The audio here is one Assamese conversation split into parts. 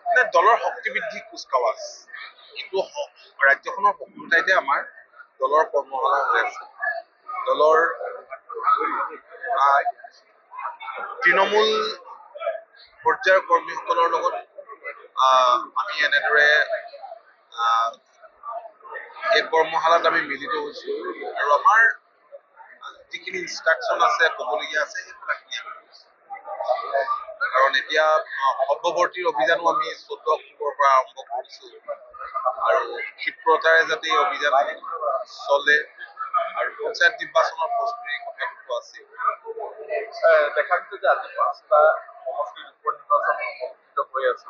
মানে দলৰ শক্তি বৃদ্ধি কুচকাৱাজ কিন্তু ৰাজ্যখনৰ সকলো ঠাইতে আমাৰ দলৰ কৰ্মশালা হৈ আছে। দলৰ তৃণমূল পৰ্যায়ৰ কৰ্মীসকলৰ লগত আমি এনেদৰে এই কৰ্মশালাত আমি মিলিত হৈছো আৰু আমাৰ যিখিনি ইনষ্ট্ৰাকচন আছে ক'বলগীয়া আছে সেই কথাখিনি আমি কাৰণ এতিয়া অব্যৱৰ্তীৰ অভিযানো আমি 14 অক্টোবৰৰ পৰা আৰম্ভ কৰিছো আৰু ক্ষিপ্ৰতাৰে যাতে এই অভিযান চলে আৰু পঞ্চায়ত নিৰ্বাচনৰ প্ৰস্তুতিৰ কথাটো আছে। দেখা গৈছে যে আজি 5টা সমষ্টিৰ উপ নিৰ্বাচন অনুষ্ঠিত হৈ আছে।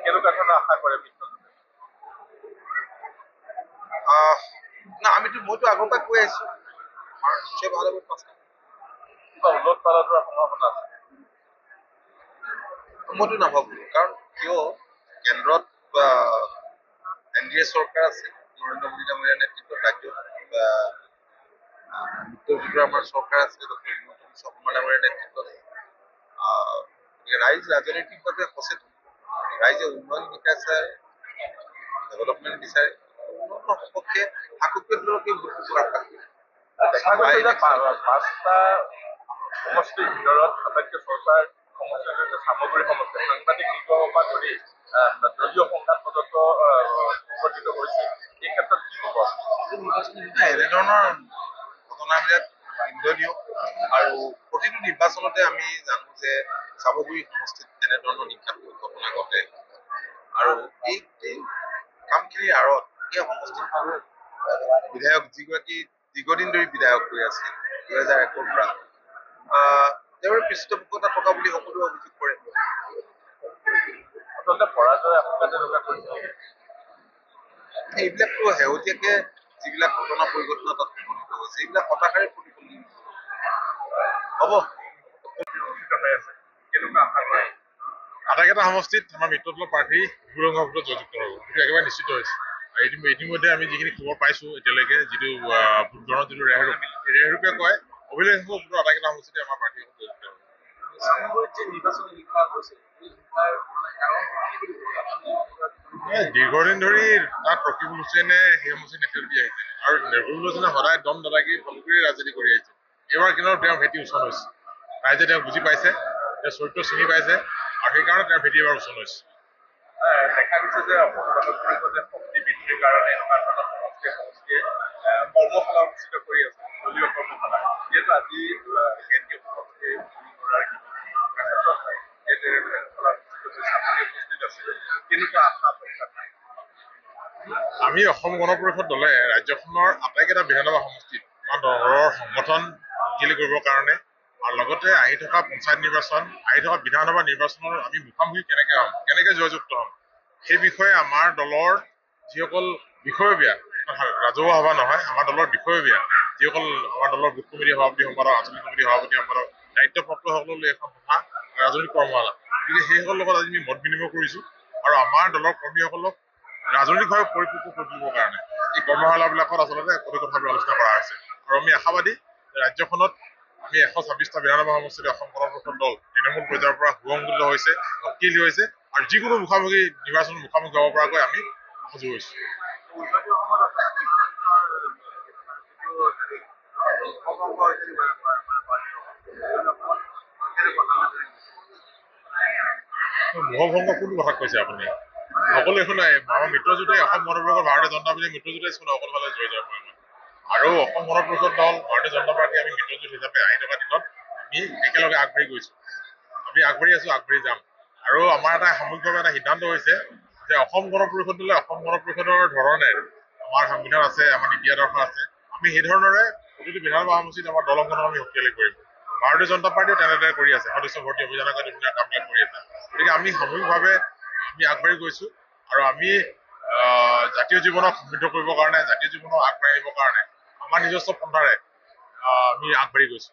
কেনেকুৱা ধৰণৰ আশা কৰে মিত্ৰজোঁটে? মইতো আগৰ পৰা কৈ আছো আমাৰ নিশ্চয় ভাল হ'ব 5টা। কিবা উলট পালট হোৱাৰ সম্ভাৱনা আছে? মইতো নাভাবো কাৰণ কিয় কেন্দ্ৰত NDA চৰকাৰ আছে নৰেন্দ্ৰ মোদী ডাঙৰীয়াৰ নেতৃত্বত ৰাজ্যত মিত্ৰজোঁটৰ আমাৰ চৰকাৰ আছে ডক্টৰ হিমন্ত বিশ্ব শৰ্মা ডাঙৰীয়াৰ নেতৃত্বত ৰাইজ ৰাজনৈতিকভাৱে সচেতন ৰাইজে উন্নয়ন বিচাৰে ডেভেলপমেণ্ট বিচাৰে উন্নয়নৰ সপক্ষে শাসকীয় দলকে দেখা গৈছে যে 5টা সমষ্টিৰ ভিতৰত আটাইতকৈ চৰ্চাৰ সমষ্টি হৈছে চামগুৰি সমষ্টি। সাংবাদিক নিগ্ৰহৰ পৰা ধৰি দলীয় সংঘাত পৰ্যন্ত সংঘটিত হৈছে। এই ক্ষেত্ৰত কি ক'ব? এনেধৰণৰ ঘটনাবিলাক নিন্দনীয় আৰু প্ৰতিটো নিৰ্বাচনতে আমি জানো যে চামগুৰি সমষ্টিত এনেধৰণৰ নিৰ্যাতন ঘটনা ঘটে আৰু এই কামখিনিৰ আঁৰত এই সমষ্টিখনৰ বিধায়ক যিগৰাকী দীৰ্ঘদিন ধৰি বিধায়ক হৈ আছিল 2001 পৰা তেওঁৰ পৃষ্ঠপোষকতা থকা বুলি সকলোৱে অভিযোগ কৰে। আচলতে পৰাজয় আশংকা তেনেকুৱা কৰিছে নেকি? এইবিলাকতো শেহতীয়াকে যিবিলাক ঘটনা পৰিঘটনা তাত সংঘটিত হৈছে এইবিলাক হতাশাৰে প্ৰতিফলিত হ'ব। কেনেকুৱা আশা কৰে? আটাইকেইটা সমষ্টিত আমাৰ মিত্ৰদলৰ প্ৰাৰ্থী বিপুল ভোটত জয়যুক্ত হ'ব, সেইটো একেবাৰে নিশ্চিত হৈছে। ইতিমধ্যে আমি যিখিনি খবৰ পাইছো এতিয়ালৈকে যিটো ভোটগ্ৰহণৰ যিটো ৰেহৰূপে কয় অভিলেখ সংখ্যক আটাইকেইটা সমষ্টিতে আমাৰ প্ৰাৰ্থীসকল জয়যুক্ত হ'ব। দীৰ্ঘদিন ধৰি তাত ৰকিবুল হুছেইনে সেই সমষ্টিত নেতৃত্ব দি আহিছে আৰু ৰকিবুল হুছেইনে সদায় দম দাদাগিৰি ফল কৰি ৰাজনীতি কৰি আহিছে। এইবাৰ কিন্তু তেওঁৰ ভেটি উচ্চন হৈছে, ৰাইজে তেওঁক বুজি পাইছে, তেওঁৰ চৰিত্ৰ চিনি পাইছে আৰু সেইকাৰণে তেওঁৰ ভেটি এবাৰ উচ্চন হৈছে। দেখা গৈছে যে পৰিষদে শক্তি বৃদ্ধিৰ কাৰণে এনেকুৱা ধৰণৰ সমষ্টিয়ে কৰ্মশালা অনুষ্ঠিত কৰি আছে, দলীয় কৰ্মশালা। যিহেতু আজি কেন্দ্ৰীয় সভাপতি কেনেকুৱা আশা আমি অসম গণ পৰিষদ দলে ৰাজ্যখনৰ আটাইকেইটা বিধানসভা সমষ্টিত আমাৰ দলৰ সংগঠন শক্তিশালী কৰিবৰ কাৰণে আৰু লগতে আহি থকা পঞ্চায়ত নিৰ্বাচন আহি থকা বিধানসভা নিৰ্বাচনৰ আমি মুখামুখি কেনেকে জয়যুক্ত হ'ম সেই বিষয়ে আমাৰ দলৰ যিসকল বিষয়ববীয়া ৰাজহুৱা সভা নহয় আমাৰ দলৰ বিষয়ববীয়া যিসকল আমাৰ দলৰ বুথ কমিটি সভাপতি সম্পাদক আঞ্চলিক কমিটি সভাপতি সম্পাদক দায়িত্বপ্ৰাপ্তসকললৈ এখন সভা ৰাজনৈতিক কৰ্মশালা গতিকে সেইসকলৰ লগত আজি আমি মত বিনিময় কৰিছো আৰু আমাৰ দলৰ কৰ্মীসকলক ৰাজনৈতিকভাৱে পৰিপক্ক কৰি তুলিবৰ কাৰণে এই কৰ্মশালাবিলাকত আচলতে কঠিন কথাবোৰ আলোচনা কৰা হৈছে আৰু আমি আশাবাদী যে ৰাজ্যখনত আমি 126টা বিধানসভা সমষ্টিত অসম গণ পৰিষদ দল তৃণমূল পৰ্যায়ৰ পৰা সুসংগঠিত হৈছে, শক্তিশালী হৈছে আৰু যিকোনো মুখামুখি নিৰ্বাচন মুখামুখি হ'ব পৰাকৈ আমি সাজু হৈছো। মোহভংগ কোনটো কথাত কৈছে আপুনি? সকলো একো নাই, আমাৰ মিত্ৰজোঁটে অসম গণ পৰিষদ ভাৰতীয় জনতা পাৰ্টীৰ মিত্ৰজোঁটে অকল ফালে জয় জয় মই আৰু অসম গণ পৰিষদ দল ভাৰতীয় জনতা পাৰ্টী আমি মিত্ৰজোঁট হিচাপে আহি থকা দিনত আমি একেলগে আগবাঢ়ি গৈছো, আমি আগবাঢ়ি আছো, আগবাঢ়ি যাম আৰু আমাৰ এটা সামূহিকভাৱে এটা সিদ্ধান্ত হৈছে যে অসম গণ পৰিষদ দলে অসম গণ পৰিষদৰ ধৰণে আমাৰ সংবিধান আছে, আমাৰ নীতি আদৰ্শ আছে, আমি সেই ধৰণৰে প্ৰতিটো বিধানসভা সমষ্টিত আমাৰ দলংখনক আমি শক্তিশালী কৰিম। ভাৰতীয় জনতা পাৰ্টীও তেনেদৰে কৰি আছে, সদস্য ভৰ্তি অভিযানৰ কাৰণে বিভিন্ন কামবিলাক কৰি আছে। গতিকে আমি সামূহিকভাৱে আমি আগবাঢ়ি গৈছো আৰু আমি জাতীয় জীৱনক সমৃদ্ধ কৰিবৰ কাৰণে জাতীয় জীৱনক আগবাঢ়ি আহিবৰ কাৰণে আমাৰ নিজস্ব পন্থাৰে আমি আগবাঢ়ি গৈছো।